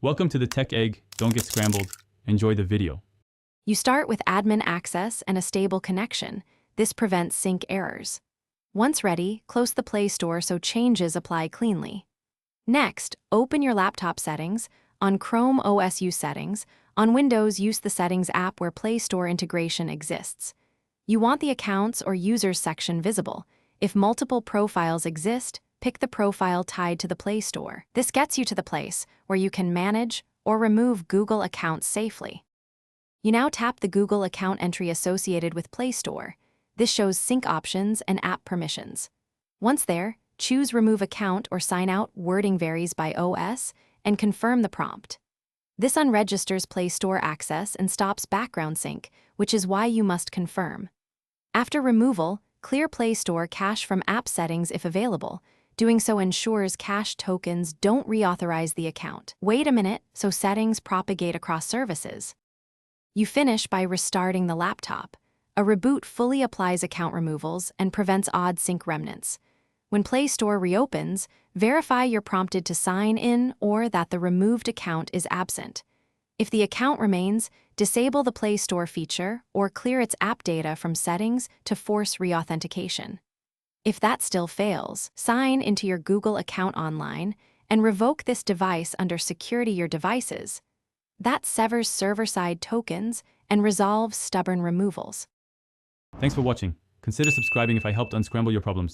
Welcome to the Tech Egg. Don't get scrambled. Enjoy the video. You start with admin access and a stable connection. This prevents sync errors. Once ready, close the Play Store so changes apply cleanly. Next, open your laptop settings. On Chrome OS, use Settings. On Windows, use the Settings app where Play Store integration exists. You want the Accounts or Users section visible. If multiple profiles exist, pick the profile tied to the Play Store. This gets you to the place where you can manage or remove Google accounts safely. You now tap the Google account entry associated with Play Store. This shows sync options and app permissions. Once there, choose Remove Account or Sign Out. Wording varies by OS, and confirm the prompt. This unregisters Play Store access and stops background sync, which is why you must confirm. After removal, clear Play Store cache from app settings if available. Doing so ensures cache tokens don't reauthorize the account. Wait a minute so settings propagate across services. You finish by restarting the laptop. A reboot fully applies account removals and prevents odd sync remnants. When Play Store reopens, verify you're prompted to sign in or that the removed account is absent. If the account remains, disable the Play Store feature or clear its app data from settings to force reauthentication. If that still fails, sign into your Google account online and revoke this device under Security Your Devices. That severs server-side tokens and resolves stubborn removals. Thanks for watching. Consider subscribing if I helped unscramble your problems.